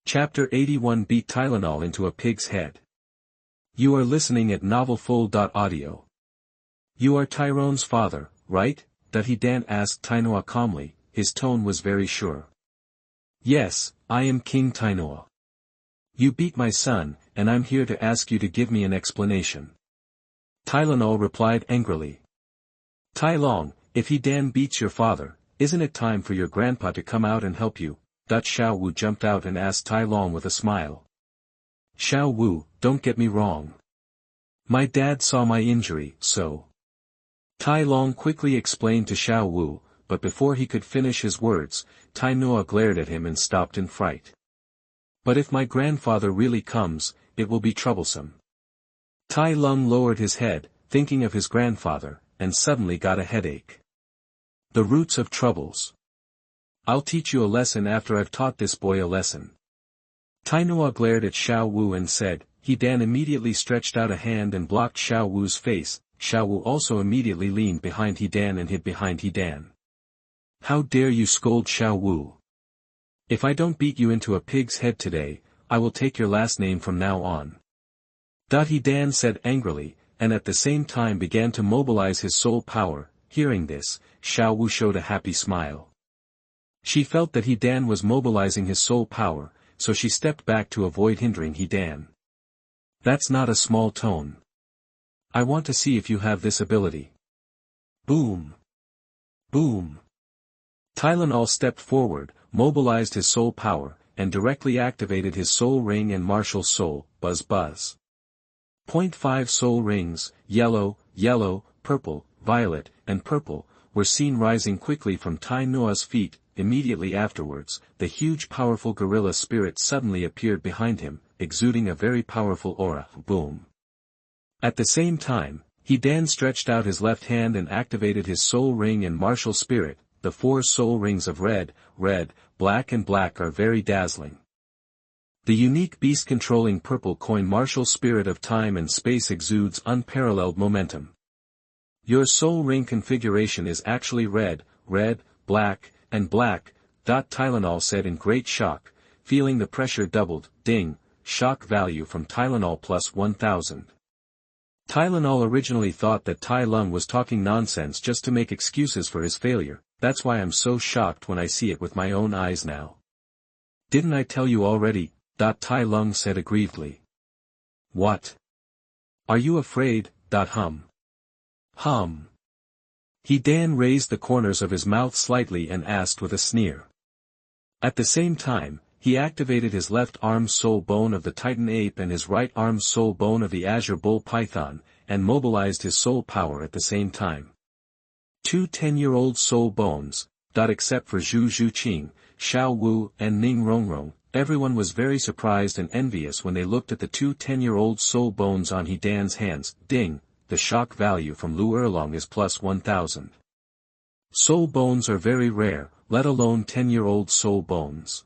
Chapter 81 Beat Tylenol into a pig's head. You are listening at novelfull.audio. You are Tyrone's father, right? Dan asked Tainoa calmly, his tone was very sure. Yes, I am King Tainoa. You beat my son, and I'm here to ask you to give me an explanation. Tylenol replied angrily. Tai Long, if Dan beats your father, isn't it time for your grandpa to come out and help you? Xiao Wu jumped out and asked Tai Long with a smile. Xiao Wu, don't get me wrong. My dad saw my injury, so. Tai Long quickly explained to Xiao Wu, but before he could finish his words, Tainoa glared at him and stopped in fright. But if my grandfather really comes, it will be troublesome. Tai Long lowered his head, thinking of his grandfather, and suddenly got a headache. The roots of troubles. I'll teach you a lesson after I've taught this boy a lesson. Tainoa glared at Xiao Wu and said, Dan immediately stretched out a hand and blocked Xiao Wu's face. Xiao Wu also immediately leaned behind Dan and hid behind Dan. How dare you scold Xiao Wu? If I don't beat you into a pig's head today, I will take your last name from now on. Dan said angrily, and at the same time began to mobilize his soul power. Hearing this, Xiao Wu showed a happy smile. She felt that Dan was mobilizing his soul power, so she stepped back to avoid hindering Dan. That's not a small tone. I want to see if you have this ability. Boom. Boom. Tylenol stepped forward, mobilized his soul power, and directly activated his soul ring and martial soul, buzz buzz. 0.5 soul rings, yellow, purple, violet, and purple, were seen rising quickly from Tainoa's feet. Immediately afterwards, the huge powerful gorilla spirit suddenly appeared behind him, exuding a very powerful aura. Boom. At the same time, Dan stretched out his left hand and activated his soul ring and martial spirit. The 4 soul rings of red, black and black are very dazzling. The unique beast-controlling purple coin martial spirit of time and space exudes unparalleled momentum. Your soul ring configuration is actually red, black, and black. Tylenol said in great shock, feeling the pressure doubled. Ding, shock value from Tylenol plus 1000. Tylenol originally thought that Tai Lung was talking nonsense just to make excuses for his failure. That's why I'm so shocked when I see it with my own eyes now. Didn't I tell you already? Tai Lung said aggrievedly. What? Are you afraid? Hum. Dan raised the corners of his mouth slightly and asked with a sneer. At the same time, he activated his left arm's soul bone of the Titan ape and his right arm's soul bone of the Azure bull python, and mobilized his soul power at the same time. 2 10-year-old soul bones, except for Zhu Zhuqing, Xiao Wu and Ning Rongrong, everyone was very surprised and envious when they looked at the 2 10-year-old soul bones on Dan's hands. Ding, the shock value from Lu Erlong is plus 1000. Soul bones are very rare, let alone 10-year-old soul bones.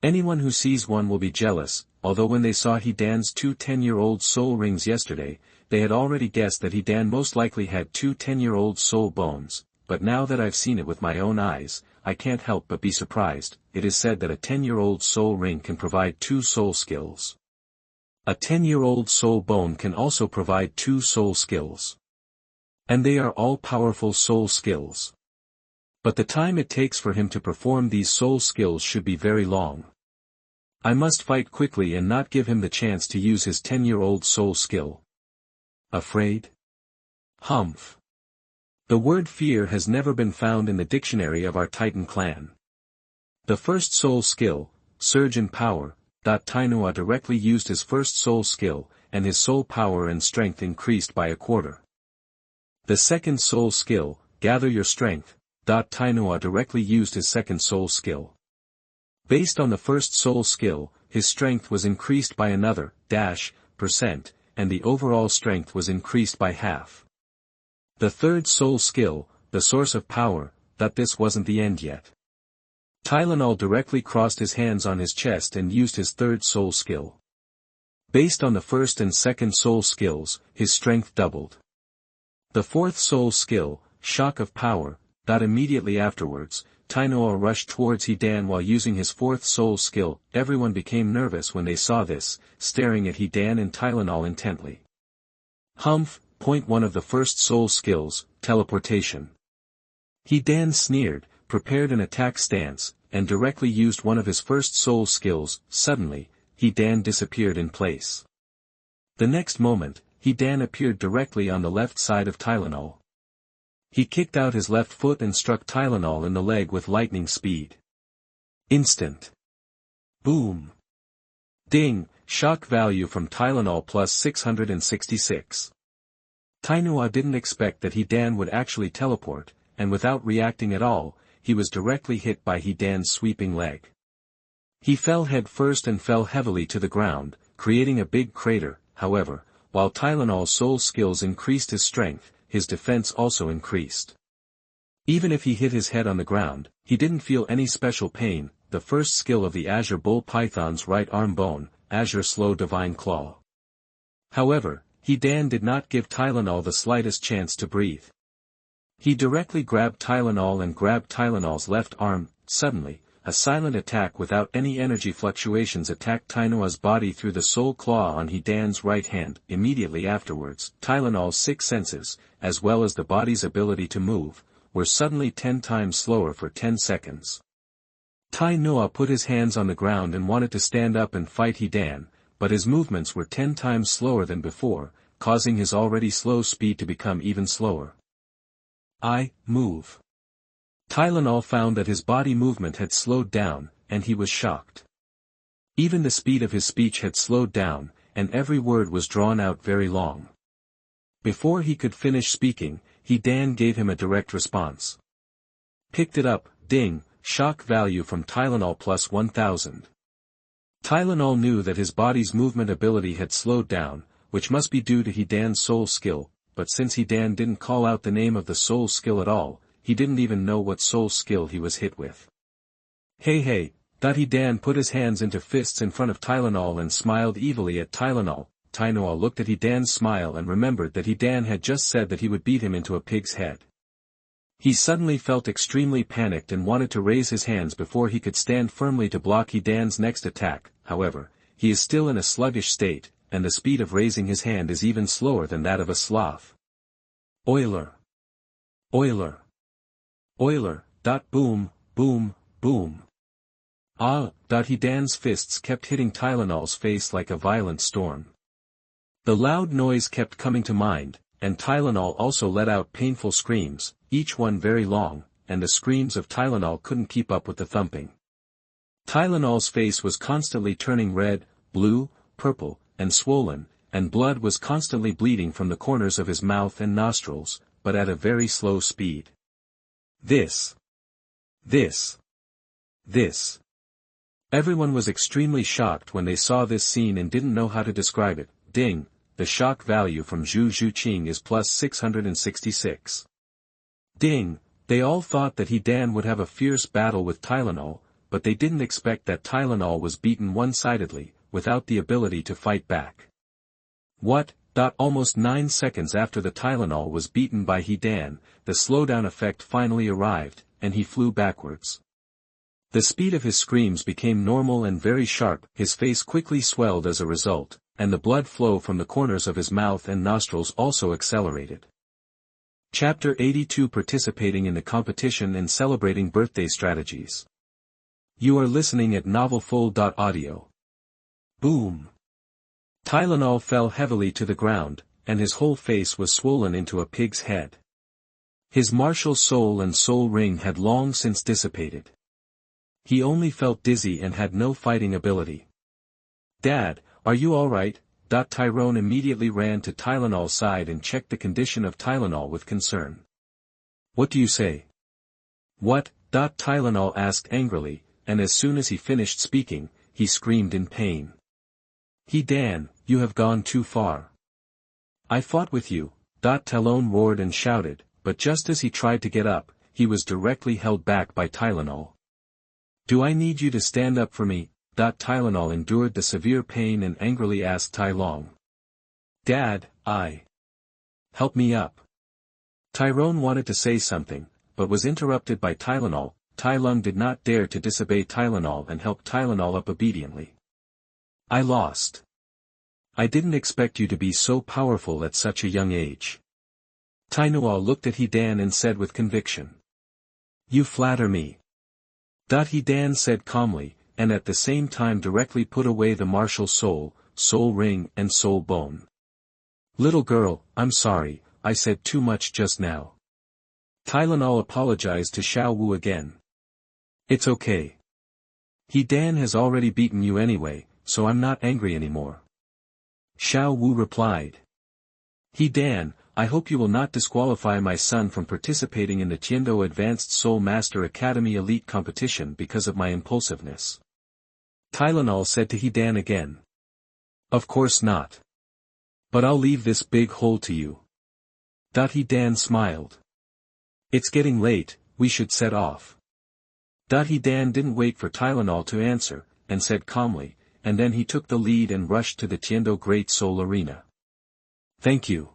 Anyone who sees one will be jealous, although when they saw Dan's 2 10-year-old soul rings yesterday, they had already guessed that Dan most likely had 2 10-year-old soul bones, but now that I've seen it with my own eyes, I can't help but be surprised. It is said that a 10-year-old soul ring can provide 2 soul skills. A 10-year-old soul bone can also provide 2 soul skills. And they are all powerful soul skills. But the time it takes for him to perform these soul skills should be very long. I must fight quickly and not give him the chance to use his 10-year-old soul skill. Afraid? Humph. The word fear has never been found in the dictionary of our Titan clan. The first soul skill, Surge in Power. Tainoa directly used his first soul skill, and his soul power and strength increased by 1/4. The second soul skill, Gather Your Strength. Tainoa directly used his second soul skill. Based on the first soul skill, his strength was increased by another %, and the overall strength was increased by half. The third soul skill, the Source of Power. This wasn't the end yet. Tylenol directly crossed his hands on his chest and used his third soul skill. Based on the first and second soul skills, his strength doubled. The fourth soul skill, Shock of Power. Immediately afterwards, Tainoa rushed towards He Dan while using his fourth soul skill. Everyone became nervous when they saw this, staring at He Dan and Tylenol intently. Humph, point one of the first soul skills, teleportation. He Dan sneered, prepared an attack stance, and directly used one of his first soul skills. Suddenly, He Dan disappeared in place. The next moment, He Dan appeared directly on the left side of Tylenol. He kicked out his left foot and struck Tylenol in the leg with lightning speed. Instant. Boom. Ding, shock value from Tylenol plus 666. Tainoa didn't expect that He Dan would actually teleport, and without reacting at all, he was directly hit by He Dan's sweeping leg. He fell head first and fell heavily to the ground, creating a big crater. However, while Tylenol's soul skills increased his strength, his defense also increased. Even if he hit his head on the ground, he didn't feel any special pain. The first skill of the Azure Bull Python's right arm bone, Azure Slow Divine Claw. However, He Dan did not give Tylenol the slightest chance to breathe. He directly grabbed Tylenol and grabbed Tylenol's left arm. Suddenly, a silent attack without any energy fluctuations attacked Tainoa's body through the soul claw on He Dan's right hand. Immediately afterwards, Tylenol's six senses, as well as the body's ability to move, were suddenly 10 times slower for 10 seconds. Tainoa put his hands on the ground and wanted to stand up and fight He Dan, but his movements were 10 times slower than before, causing his already slow speed to become even slower. Move. Tylenol found that his body movement had slowed down, and he was shocked. Even the speed of his speech had slowed down, and every word was drawn out very long. Before he could finish speaking, He Dan gave him a direct response. Picked it up, ding, shock value from Tylenol plus 1000. Tylenol knew that his body's movement ability had slowed down, which must be due to He Dan's soul skill, but since He Dan didn't call out the name of the soul skill at all, he didn't even know what soul skill he was hit with. Hey. He Dan put his hands into fists in front of Tylenol and smiled evilly at Tylenol. Tainoa looked at He Dan's smile and remembered that He Dan had just said that he would beat him into a pig's head. He suddenly felt extremely panicked and wanted to raise his hands before he could stand firmly to block He Dan's next attack. However, he is still in a sluggish state, and the speed of raising his hand is even slower than that of a sloth. Oiler. Boom, boom, boom. He Dan's fists kept hitting Tylenol's face like a violent storm. The loud noise kept coming to mind, and Tylenol also let out painful screams, each one very long, and the screams of Tylenol couldn't keep up with the thumping. Tylenol's face was constantly turning red, blue, purple, and swollen, and blood was constantly bleeding from the corners of his mouth and nostrils, but at a very slow speed. This. Everyone was extremely shocked when they saw this scene and didn't know how to describe it. Ding, the shock value from Zhu Zhuqing is plus 666. Ding, they all thought that He Dan would have a fierce battle with Tylenol, but they didn't expect that Tylenol was beaten one-sidedly, without the ability to fight back. What? Almost 9 seconds after the Tylenol was beaten by He Dan, the slowdown effect finally arrived, and he flew backwards. The speed of his screams became normal and very sharp, his face quickly swelled as a result, and the blood flow from the corners of his mouth and nostrils also accelerated. Chapter 82 Participating in the competition and celebrating birthday strategies. You are listening at novelfull.audio. Boom. Tylenol fell heavily to the ground, and his whole face was swollen into a pig's head. His martial soul and soul ring had long since dissipated. He only felt dizzy and had no fighting ability. Dad, are you alright? Tyrone immediately ran to Tylenol's side and checked the condition of Tylenol with concern. What do you say? What? Tylenol asked angrily, and as soon as he finished speaking, he screamed in pain. He Dan, you have gone too far. I fought with you, Talon roared and shouted, but just as he tried to get up, he was directly held back by Tylenol. Do I need you to stand up for me? Tylenol endured the severe pain and angrily asked Tai Long. Dad, help me up. Tyrone wanted to say something, but was interrupted by Tylenol. Tai Lung did not dare to disobey Tylenol and help Tylenol up obediently. I lost. I didn't expect you to be so powerful at such a young age. Tylenol looked at He Dan and said with conviction. You flatter me. He Dan said calmly, and at the same time directly put away the martial soul ring and soul bone. Little girl, I'm sorry, I said too much just now. Tylenol apologized to Xiao Wu again. It's okay. He Dan has already beaten you anyway, so I'm not angry anymore. Xiao Wu replied. He Dan, I hope you will not disqualify my son from participating in the Tianxiu Advanced Soul Master Academy Elite competition because of my impulsiveness. Tylenol said to He Dan again. Of course not. But I'll leave this big hole to you. He Dan smiled. It's getting late, we should set off. He Dan didn't wait for Tylenol to answer, and said calmly, and then he took the lead and rushed to the Tianxiu Great Soul Arena. Thank you.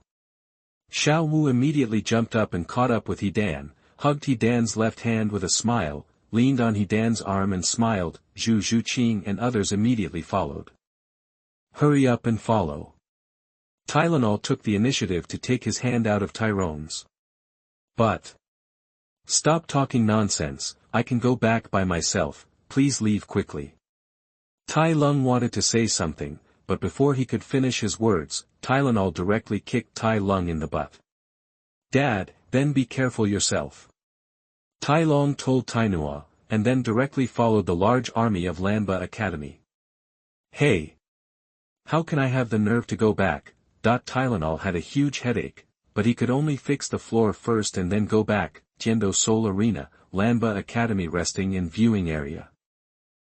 Xiao Wu immediately jumped up and caught up with He Dan, hugged He Dan's left hand with a smile, leaned on He Dan's arm and smiled. Zhu Zhuqing and others immediately followed. Hurry up and follow. Tylenol took the initiative to take his hand out of Tyrone's. But. Stop talking nonsense, I can go back by myself, please leave quickly. Tai Lung wanted to say something, but before he could finish his words, Tylenol directly kicked Tai Lung in the butt. Dad, then be careful yourself. Tai Lung told Tainua, and then directly followed the large army of Lanba Academy. Hey! How can I have the nerve to go back? Tylenol had a huge headache, but he could only fix the floor first and then go back. Tianxiu Soul Arena, Lanba Academy resting in viewing area.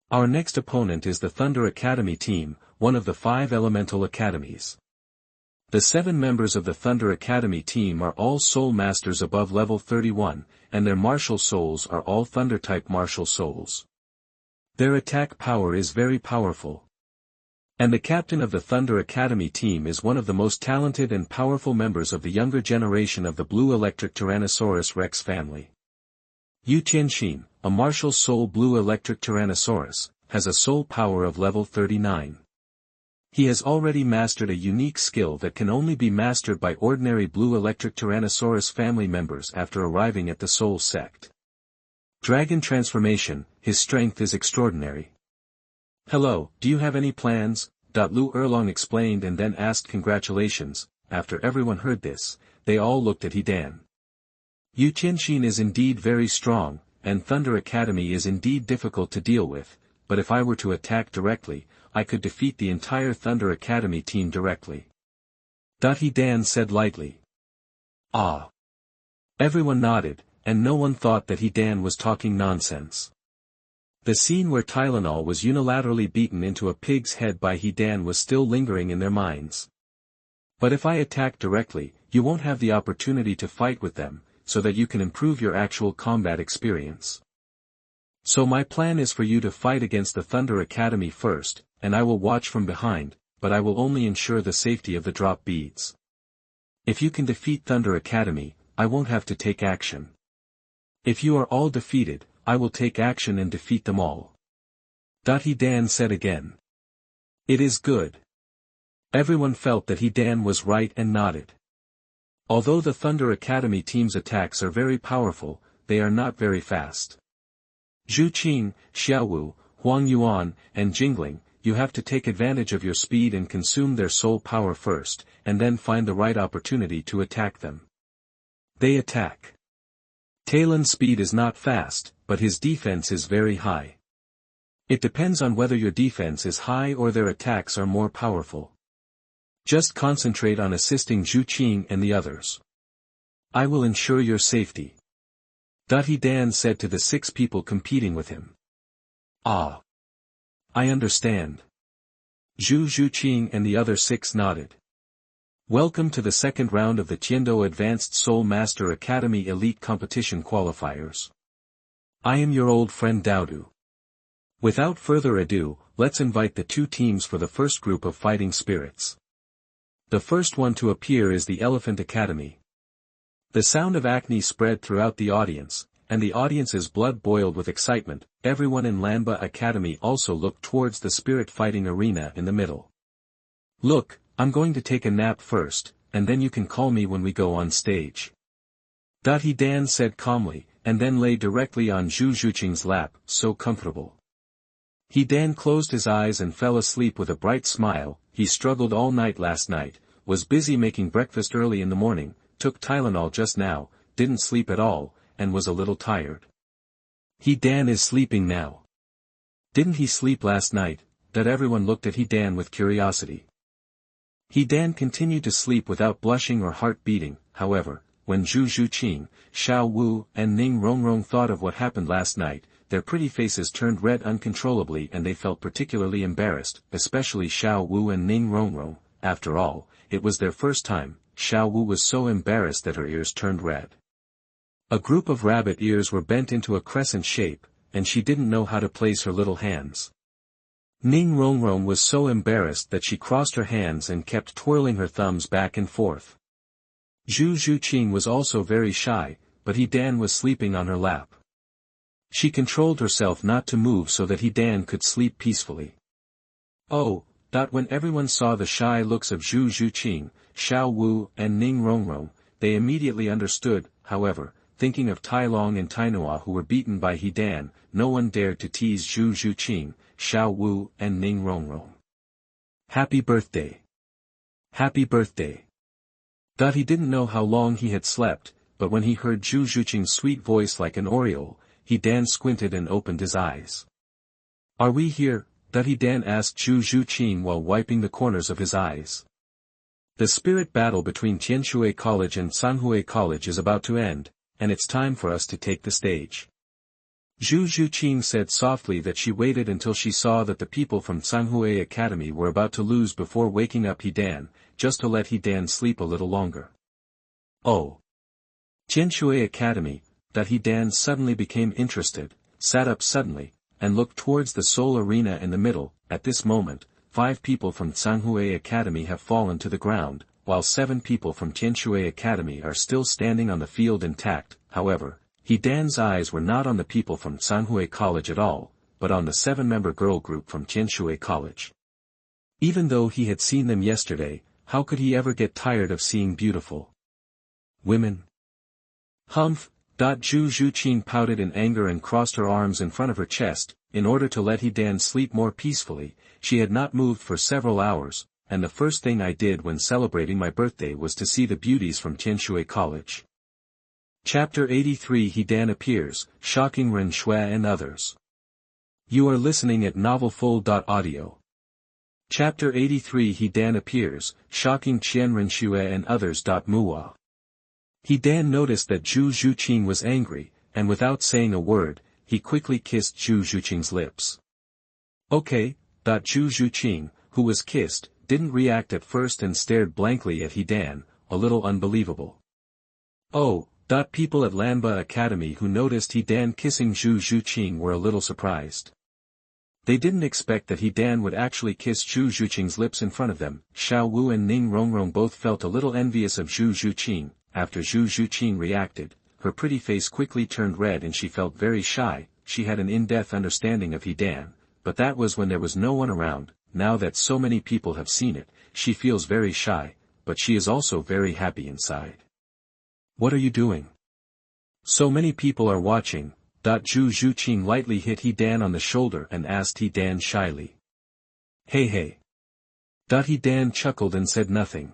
Our next opponent is the Thunder Academy team, one of the 5 elemental academies. The 7 members of the Thunder Academy team are all soul masters above level 31, and their martial souls are all Thunder-type martial souls. Their attack power is very powerful. And the captain of the Thunder Academy team is one of the most talented and powerful members of the younger generation of the Blue Electric Tyrannosaurus Rex family. Yu Tianxin, a martial soul Blue Electric Tyrannosaurus, has a soul power of level 39. He has already mastered a unique skill that can only be mastered by ordinary Blue Electric Tyrannosaurus family members after arriving at the Soul Sect. Dragon Transformation, his strength is extraordinary. Hello, do you have any plans? Lu Erlong explained and then asked congratulations. After everyone heard this, they all looked at He Dan. Yu Tianxin is indeed very strong, and Thunder Academy is indeed difficult to deal with, but if I were to attack directly, I could defeat the entire Thunder Academy team directly. He Dan said lightly. Ah. Everyone nodded, and no one thought that He Dan was talking nonsense. The scene where Tylenol was unilaterally beaten into a pig's head by He Dan was still lingering in their minds. But if I attack directly, you won't have the opportunity to fight with them, so that you can improve your actual combat experience. So my plan is for you to fight against the Thunder Academy first, and I will watch from behind, but I will only ensure the safety of the drop beads. If you can defeat Thunder Academy, I won't have to take action. If you are all defeated, I will take action and defeat them all. He Dan said again. It is good. Everyone felt that He Dan was right and nodded. Although the Thunder Academy team's attacks are very powerful, they are not very fast. Zhu Qing, Xiao Wu, Huang Yuan, and Jingling, you have to take advantage of your speed and consume their soul power first, and then find the right opportunity to attack them. They attack. Talon's speed is not fast, but his defense is very high. It depends on whether your defense is high or their attacks are more powerful. Just concentrate on assisting Zhu Qing and the others. I will ensure your safety. He Dan said to the 6 people competing with him. Ah. I understand. Zhu Qing and the other 6 nodded. Welcome to the second round of the Tianxiu Advanced Soul Master Academy Elite Competition Qualifiers. I am your old friend Douluo. Without further ado, let's invite the 2 teams for the first group of fighting spirits. The first one to appear is the Elephant Academy. The sound of acne spread throughout the audience, and the audience's blood boiled with excitement. Everyone in Lanba Academy also looked towards the spirit fighting arena in the middle. "Look, I'm going to take a nap first, and then you can call me when we go on stage." He Dan said calmly, and then lay directly on Zhu Zhuqing's lap, so comfortable. He Dan closed his eyes and fell asleep with a bright smile. He struggled all night last night, was busy making breakfast early in the morning, took Tylenol just now, didn't sleep at all, and was a little tired. He Dan is sleeping now. Didn't he sleep last night? That everyone looked at He Dan with curiosity. He Dan continued to sleep without blushing or heart beating. However, when Zhu Zhuqing, Xiao Wu and Ning Rongrong thought of what happened last night, their pretty faces turned red uncontrollably and they felt particularly embarrassed, especially Xiao Wu and Ning Rongrong. After all, it was their first time. Xiao Wu was so embarrassed that her ears turned red. A group of rabbit ears were bent into a crescent shape, and she didn't know how to place her little hands. Ning Rongrong was so embarrassed that she crossed her hands and kept twirling her thumbs back and forth. Zhu Zhuqing was also very shy, but He Dan was sleeping on her lap. She controlled herself not to move so that He Dan could sleep peacefully. When everyone saw the shy looks of Zhu Zhuqing, Xiao Wu and Ning Rongrong, they immediately understood. However, thinking of Tai Long and Tainua who were beaten by He Dan, no one dared to tease Zhu Zhuqing, Xiao Wu and Ning Rongrong. "Happy birthday! Happy birthday!" He didn't know how long he had slept, but when he heard Zhu Zhuqing's sweet voice like an oriole, He Dan squinted and opened his eyes. "Are we here?" He Dan asked Zhu Zhuqing while wiping the corners of his eyes. "The spirit battle between Tianxiu College and Sanhui College is about to end, and it's time for us to take the stage." Zhu Zhuqing said softly that she waited until she saw that the people from Sanhui Academy were about to lose before waking up He Dan, just to let He Dan sleep a little longer. "Oh. Tianxiu Academy," He Dan suddenly became interested, sat up suddenly, and looked towards the Seoul arena in the middle. At this moment, 5 people from Sanhui Academy have fallen to the ground, while 7 people from Tianxiu Academy are still standing on the field intact. However, He Dan's eyes were not on the people from Sanhui College at all, but on the 7-member girl group from Tianxiu College. Even though he had seen them yesterday, how could he ever get tired of seeing beautiful women? "Humph!" Zhu Zhuqing pouted in anger and crossed her arms in front of her chest. In order to let He Dan sleep more peacefully, she had not moved for several hours, and the first thing I did when celebrating my birthday was to see the beauties from Tianxiu College. Chapter 83 He Dan appears, shocking Ren Xue and others. You are listening at novelfull.audio. Chapter 83 He Dan appears, shocking Ren Xue and others. Muwa. He Dan noticed that Zhu Zhuqing was angry, and without saying a word, he quickly kissed Zhu Zhuqing's lips. "Okay." Zhu Zhuqing, who was kissed, didn't react at first and stared blankly at He Dan, a little unbelievable. People at Lanba Academy who noticed He Dan kissing Zhu Zhuqing were a little surprised. They didn't expect that He Dan would actually kiss Zhu Zhuqing's lips in front of them. Xiao Wu and Ning Rongrong both felt a little envious of Zhu Zhuqing. After Zhu Zhuqing reacted, her pretty face quickly turned red and she felt very shy. She had an in-depth understanding of He Dan, but that was when there was no one around. Now that so many people have seen it, she feels very shy, but she is also very happy inside. "What are you doing? So many people are watching." Zhu Zhuqing lightly hit He Dan on the shoulder and asked He Dan shyly. Hey. He Dan chuckled and said nothing.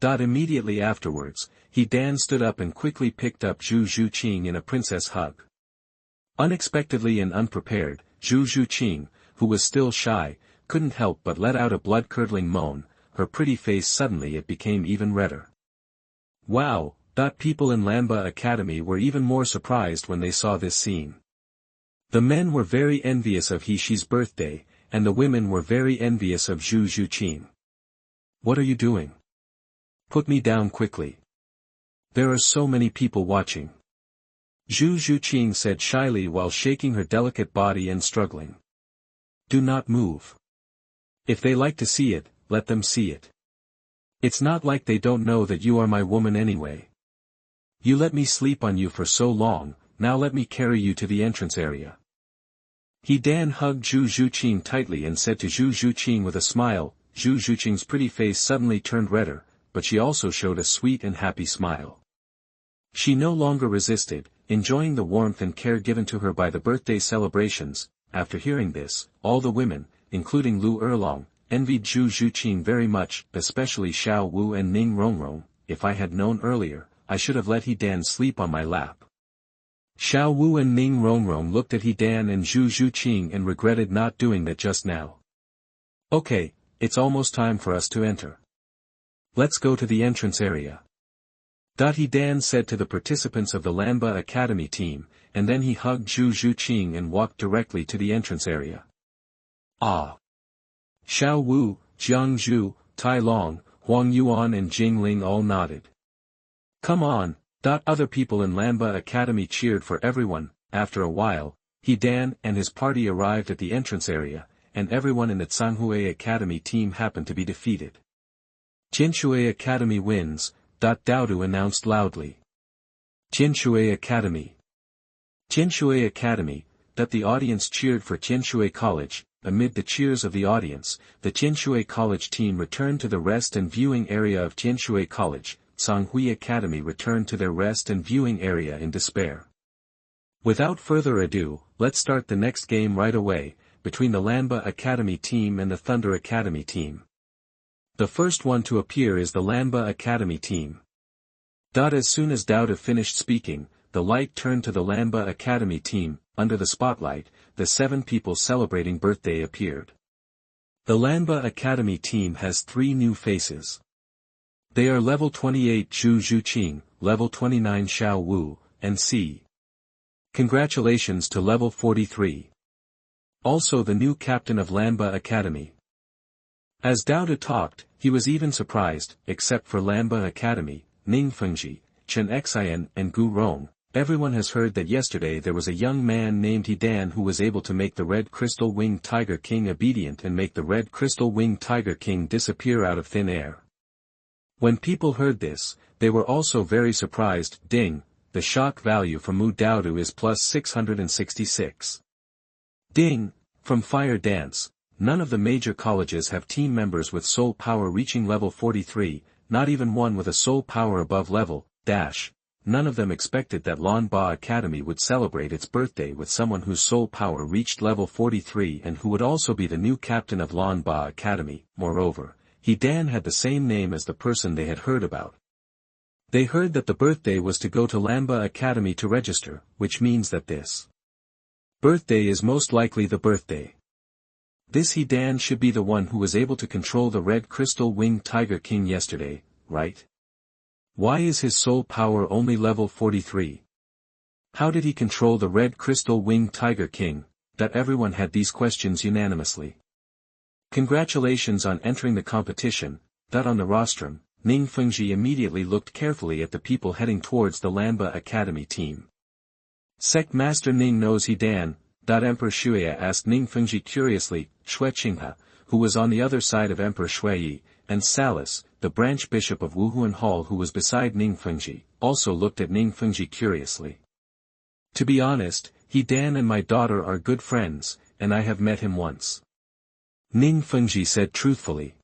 Immediately afterwards, He Dan stood up and quickly picked up Zhu Zhuqing in a princess hug. Unexpectedly and unprepared, Zhu Zhuqing, who was still shy, couldn't help but let out a blood-curdling moan. Her pretty face suddenly it became even redder. Wow! People in Lanba Academy were even more surprised when they saw this scene. The men were very envious of He-Shi's birthday, and the women were very envious of Zhu Zhuqing. "What are you doing? Put me down quickly. There are so many people watching." Zhu Zhuqing said shyly while shaking her delicate body and struggling. "Do not move. If they like to see it, let them see it. It's not like they don't know that you are my woman anyway." You let me sleep on you for so long, now let me carry you to the entrance area. He Dan hugged Zhu Zhuqing tightly and said to Zhu Zhuqing with a smile. Zhu Zhuqing's pretty face suddenly turned redder, but she also showed a sweet and happy smile. She no longer resisted, enjoying the warmth and care given to her by the birthday celebrations. After hearing this, all the women, including Lu Erlong, envied Zhu Zhuqing very much, especially Xiao Wu and Ning Rongrong. If I had known earlier, I should have let He Dan sleep on my lap. Xiao Wu and Ning Rongrong looked at He Dan and Zhu Zhuqing and regretted not doing that just now. Okay, it's almost time for us to enter. Let's go to the entrance area. He Dan said to the participants of the Lanba Academy team, and then he hugged Zhu Zhuqing and walked directly to the entrance area. Ah! Xiao Wu, Jiang Zhu, Tai Long, Huang Yuan and Jing Ling all nodded. Come on! Other people in Lanba Academy cheered for everyone. After a while, He Dan and his party arrived at the entrance area, and everyone in the Tianxiu Academy team happened to be defeated. Tianxiu Academy wins, Douluo announced loudly. Tianxiu Academy. Tianxiu Academy, the audience cheered for Tianxiu College. Amid the cheers of the audience, the Tianxiu College team returned to the rest and viewing area of Tianxiu College. Tianxiu Academy returned to their rest and viewing area in despair. Without further ado, let's start the next game right away, between the Lanba Academy team and the Thunder Academy team. The first one to appear is the Lanba Academy team. As soon as Douluo finished speaking, the light turned to the Lanba Academy team. Under the spotlight, the 7 people celebrating birthday appeared. The Lanba Academy team has 3 new faces. They are level 28 Zhu Zhuqing, level 29 Xiao Wu, and C. Congratulations to level 43. Also the new captain of Lanba Academy. As Douluo talked, he was even surprised, except for Lanba Academy, Ningfengji, Chen Xian and Gu Rong. Everyone has heard that yesterday there was a young man named He Dan who was able to make the Red Crystal Winged Tiger King obedient and make the Red Crystal Winged Tiger King disappear out of thin air. When people heard this, they were also very surprised. Ding, the shock value for Mu Douluo is plus 666. Ding, from Fire Dance, none of the major colleges have team members with soul power reaching level 43, not even one with a soul power above level, dash. None of them expected that Lanba Academy would celebrate its birthday with someone whose soul power reached level 43 and who would also be the new captain of Lanba Academy. Moreover, He Dan had the same name as the person they had heard about. They heard that the birthday was to go to Lanba Academy to register, which means that this birthday is most likely the birthday. This He Dan should be the one who was able to control the Red Crystal Winged Tiger King yesterday, right? Why is his soul power only level 43? How did he control the Red Crystal Winged Tiger King? Everyone had these questions unanimously. Congratulations on entering the competition. On the rostrum, Ning Fengji immediately looked carefully at the people heading towards the Lanba Academy team. Sect Master Ning knows He Dan. Emperor Xue asked Ning Fengji curiously. Xue Qinghe, who was on the other side of Emperor Xue, and Salas, the branch bishop of Wuhuan Hall who was beside Ning Fengji, also looked at Ning Fengji curiously. To be honest, He Dan and my daughter are good friends, and I have met him once. Ning Fengji said truthfully.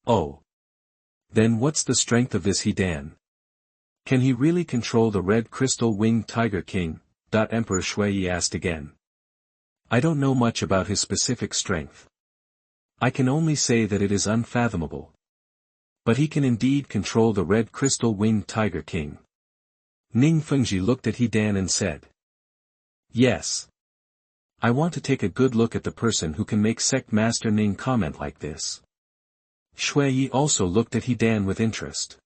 Oh. Then what's the strength of this He Dan? Can he really control the Red Crystal Winged Tiger King? Emperor Xue asked again. I don't know much about his specific strength. I can only say that it is unfathomable. But he can indeed control the Red Crystal Winged Tiger King. Ning Fengji looked at He Dan and said. Yes. I want to take a good look at the person who can make Sect Master Ning comment like this. Xue also looked at He Dan with interest.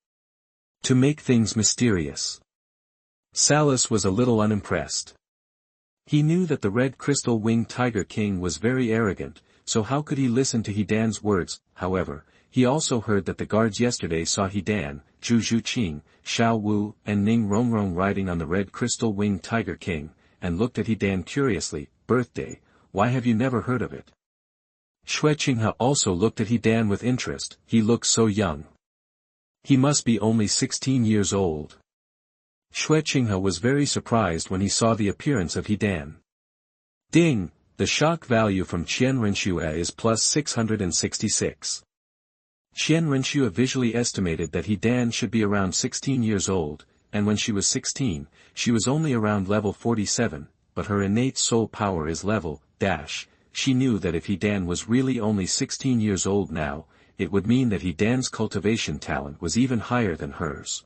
To make things mysterious. Salas was a little unimpressed. He knew that the Red Crystal Winged Tiger King was very arrogant, so how could he listen to He Dan's words? However, he also heard that the guards yesterday saw He Dan, Zhu Zhuqing, Xiao Wu, and Ning Rongrong riding on the Red Crystal Winged Tiger King, and looked at He Dan curiously. Birthday, why have you never heard of it? Xue Qinghe also looked at He Dan with interest. He looks so young. He must be only 16 years old. Xue Qinghe was very surprised when he saw the appearance of Dan. Ding! The shock value from Ren Xue is plus 666. Ren Xue visually estimated that Dan should be around 16 years old, and when she was 16, she was only around level 47, but her innate soul power is level, she knew that if Dan was really only 16 years old now, it would mean that Dan's cultivation talent was even higher than hers.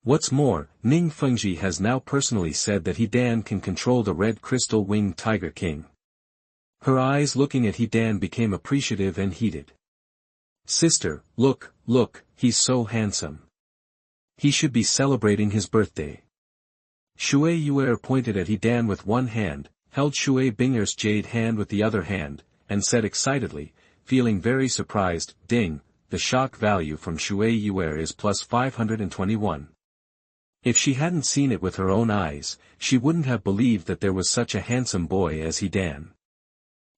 What's more, Ning Fengji has now personally said that Dan can control the red crystal winged tiger king. Her eyes looking at Dan became appreciative and heated. Sister, look, he's so handsome. He should be celebrating his birthday. Xue Yue pointed at Dan with one hand, held Xue Bing'er's jade hand with the other hand, and said excitedly, feeling very surprised, Ding, the shock value from Xue Yue is plus 521. If she hadn't seen it with her own eyes, she wouldn't have believed that there was such a handsome boy as Dan.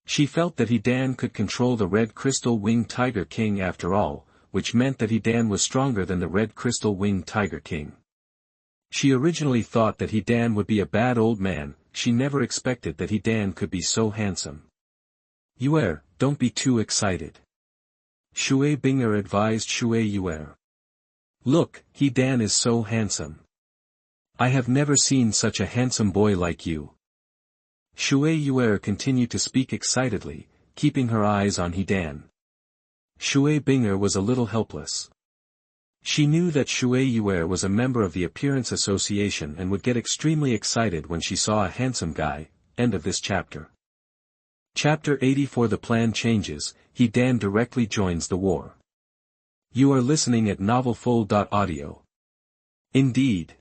She felt that Dan could control the red crystal winged tiger king after all, which meant that Dan was stronger than the red crystal winged tiger king. She originally thought that Dan would be a bad old man, she never expected that Dan could be so handsome. Yue, don't be too excited. Xue Bing'er advised Xue Yue. Look, Dan is so handsome. I have never seen such a handsome boy like you. Xue Yue continued to speak excitedly, keeping her eyes on Dan. Xue Bing'er was a little helpless. She knew that Xue Yue was a member of the Appearance Association and would get extremely excited when she saw a handsome guy. End of this chapter. Chapter 84. The plan changes, Dan directly joins the war. You are listening at novelfull.audio. Indeed.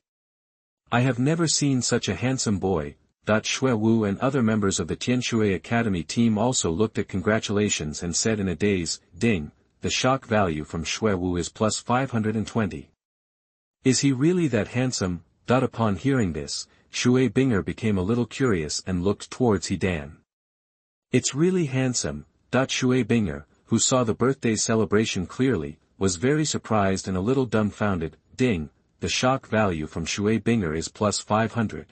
I have never seen such a handsome boy. Xue Wu and other members of the Tianxiu Academy team also looked at congratulations and said in a daze, Ding, the shock value from Xue Wu is plus 520. Is he really that handsome? Upon hearing this, Xue Bing'er became a little curious and looked towards Dan. It's really handsome. Xue Bing'er, who saw the birthday celebration clearly, was very surprised and a little dumbfounded. Ding, the shock value from Xue Bing'er is plus 500.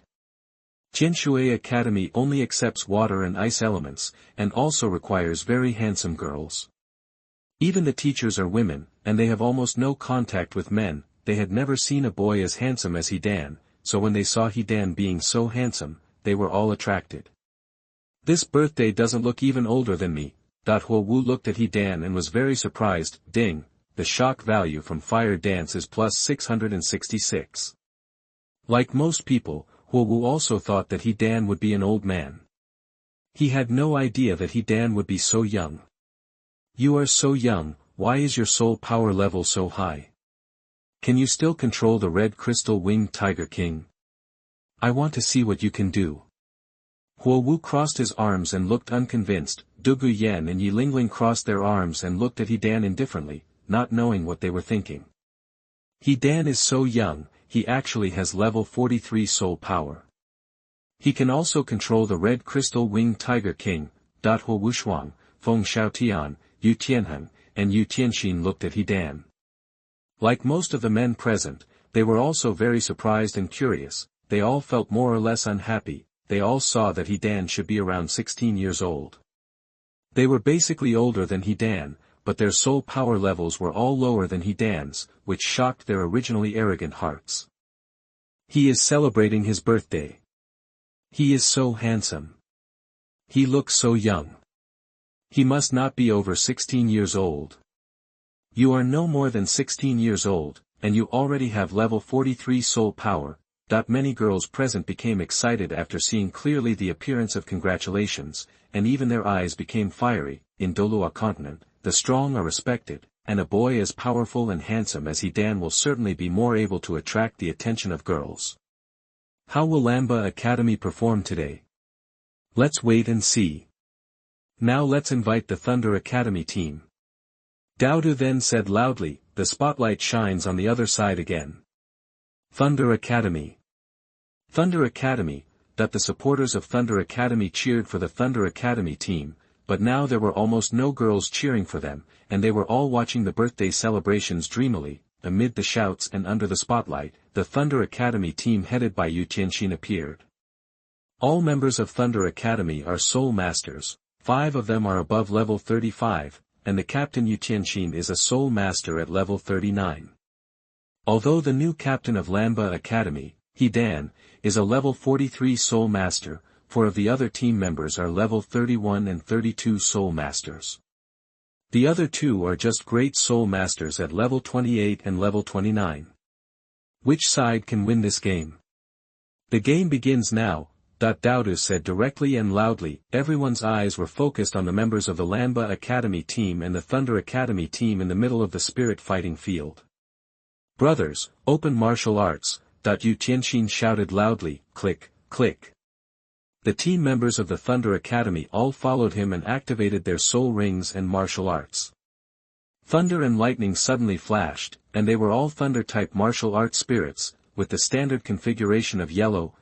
Tianxiu Academy only accepts water and ice elements, and also requires very handsome girls. Even the teachers are women, and they have almost no contact with men. They had never seen a boy as handsome as Dan, so when they saw Dan being so handsome, they were all attracted. This birthday doesn't look even older than me. Huo Wu looked at Dan and was very surprised. Ding, the shock value from Fire Dance is plus 666. Like most people, Huo Wu also thought that Dan would be an old man. He had no idea that Dan would be so young. You are so young, why is your soul power level so high? Can you still control the red crystal winged tiger king? I want to see what you can do. Huo Wu crossed his arms and looked unconvinced. Dugu Yan and Yi Lingling crossed their arms and looked at Dan indifferently, not knowing what they were thinking. Dan is so young, he actually has level 43 soul power. He can also control the red crystal winged tiger king. Huo Wushuang, Feng Xiaotian, Yu Tianheng, and Yu Tianxin looked at Dan. Like most of the men present, they were also very surprised and curious. They all felt more or less unhappy. They all saw that Dan should be around 16 years old. They were basically older than Dan, but their soul power levels were all lower than Dan's, which shocked their originally arrogant hearts. He is celebrating his birthday. He is so handsome. He looks so young. He must not be over 16 years old. You are no more than 16 years old, and you already have level 43 soul power. Many girls present became excited after seeing clearly the appearance of congratulations, and even their eyes became fiery. In Douluo Continent, the strong are respected, and a boy as powerful and handsome as Dan will certainly be more able to attract the attention of girls. How will Lamba Academy perform today? Let's wait and see. Now let's invite the Thunder Academy team. Daodu then said loudly, the spotlight shines on the other side again. Thunder Academy. Thunder Academy. The supporters of Thunder Academy cheered for the Thunder Academy team, but now there were almost no girls cheering for them, and they were all watching the birthday celebrations dreamily. Amid the shouts and under the spotlight, the Thunder Academy team headed by Yu Tianxin appeared. All members of Thunder Academy are Soul Masters, 5 of them are above level 35, and the captain Yu Tianxin is a Soul Master at level 39. Although the new captain of Lanba Academy, Dan, is a level 43 Soul Master, 4 of the other team members are level 31 and 32 Soul Masters. The other 2 are just Great Soul Masters at level 28 and level 29. Which side can win this game? The game begins now, Douluo said directly and loudly. Everyone's eyes were focused on the members of the Lanba Academy team and the Thunder Academy team in the middle of the spirit fighting field. Brothers, open martial arts, Yu Tianxin shouted loudly, click, click. The team members of the Thunder Academy all followed him and activated their soul rings and martial arts. Thunder and lightning suddenly flashed, and they were all Thunder-type martial arts spirits, with the standard configuration of yellow,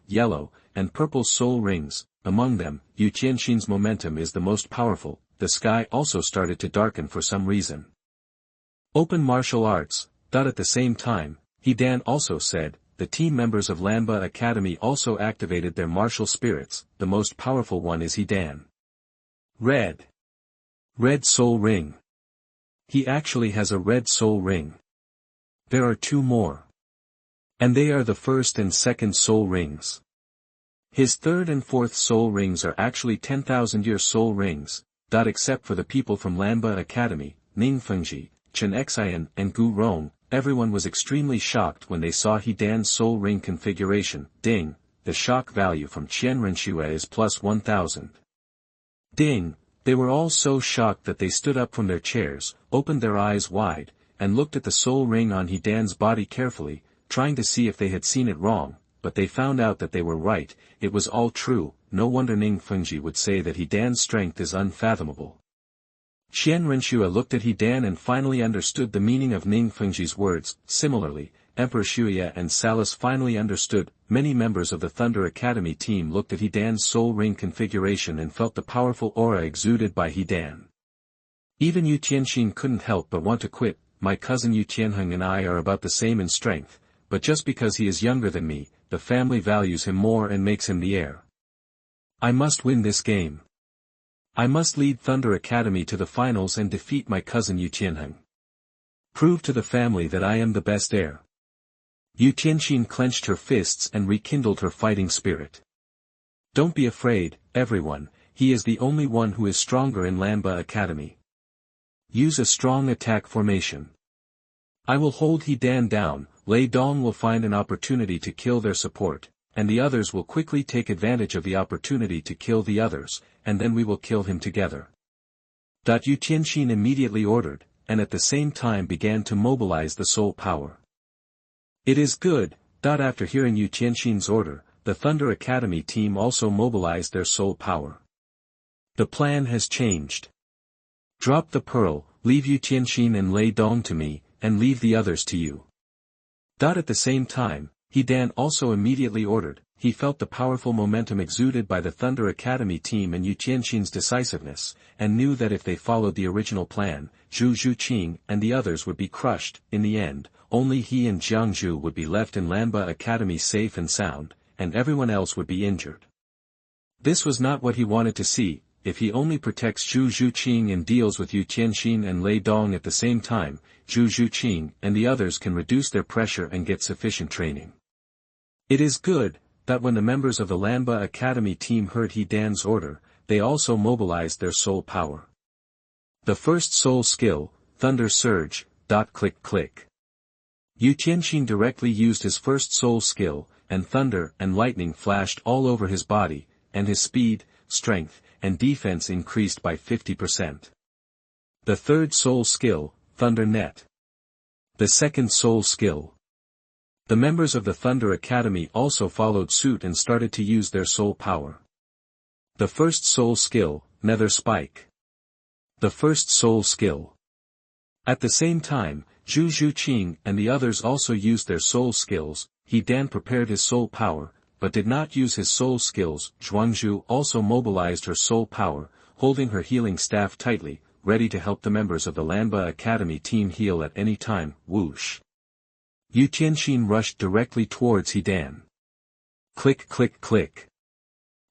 and purple soul rings. Among them, Yu Tianxin's momentum is the most powerful. The sky also started to darken for some reason. Open martial arts, at the same time, Dan also said. The team members of Lanba Academy also activated their martial spirits. The most powerful one is Dan. Red soul ring. He actually has a red soul ring. There are 2 more. And they are the first and second soul rings. His third and fourth soul rings are actually 10,000-year soul rings, except for the people from Lanba Academy, Pinxixi, Chen Xian and Gu Rong. Everyone was extremely shocked when they saw Dan's soul ring configuration. Ding, the shock value from Ren Xue is plus 1000. Ding, they were all so shocked that they stood up from their chairs, opened their eyes wide, and looked at the soul ring on Dan's body carefully, trying to see if they had seen it wrong, but they found out that they were right. It was all true. No wonder Pinxixi would say that Dan's strength is unfathomable. Ren Xue looked at Dan and finally understood the meaning of Pinxixi's words. Similarly, Emperor Xue and Salus finally understood. Many members of the Thunder Academy team looked at Dan's soul ring configuration and felt the powerful aura exuded by Dan. Even Yu Tianxin couldn't help but want to quit. My cousin Yu Tianheng and I are about the same in strength, but just because he is younger than me, the family values him more and makes him the heir. I must win this game. I must lead Thunder Academy to the finals and defeat my cousin Yu Tianheng. Prove to the family that I am the best heir. Yu Tianxin clenched her fists and rekindled her fighting spirit. Don't be afraid, everyone, he is the only one who is stronger in Lanba Academy. Use a strong attack formation. I will hold Dan down. Lei Dong will find an opportunity to kill their support, and the others will quickly take advantage of the opportunity to kill the others, and then we will kill him together. Yu Tianxin immediately ordered, and at the same time began to mobilize the soul power. It is good. After hearing Yu Tianxin's order, the Thunder Academy team also mobilized their soul power. The plan has changed. Drop the pearl, leave Yu Tianxin and Lei Dong to me, and leave the others to you. At the same time, Dan also immediately ordered. He felt the powerful momentum exuded by the Thunder Academy team and Yu Tianxin's decisiveness, and knew that if they followed the original plan, Zhu Zhuqing and the others would be crushed. In the end, only he and Jiangzhu would be left in Lanba Academy safe and sound, and everyone else would be injured. This was not what he wanted to see. If he only protects Zhu Zhuqing and deals with Yu Tianxin and Lei Dong at the same time, Zhu Zhuqing and the others can reduce their pressure and get sufficient training. It is good that when the members of the Lanba Academy team heard Dan's order, they also mobilized their soul power. The first soul skill, Thunder Surge. Click click. Yu Tianxin directly used his first soul skill, and thunder and lightning flashed all over his body, and his speed, strength, and defense increased by 50%. The third soul skill, Thunder Net. The second soul skill. The members of the Thunder Academy also followed suit and started to use their soul power. The first soul skill, Nether Spike. The first soul skill. At the same time, Zhu Zhuqing and the others also used their soul skills. Dan prepared his soul power, but did not use his soul skills. Zhuangzhu also mobilized her soul power, holding her healing staff tightly, ready to help the members of the Lanba Academy team heal at any time. Whoosh. Yu Tianxin rushed directly towards He Dan. Click click click.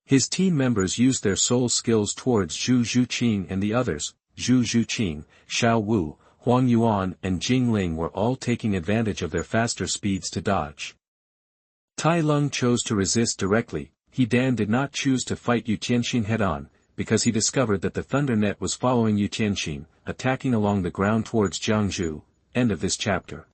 His team members used their soul skills towards Zhu Zhuqing and the others, Zhu Zhuqing, Xiao Wu, Huang Yuan and Jing Ling were all taking advantage of their faster speeds to dodge. Tai Lung chose to resist directly. He Dan did not choose to fight Yu Tianxin head-on, because he discovered that the Thunder Net was following Yu Tianxin, attacking along the ground towards Jiangzhou. End of this chapter.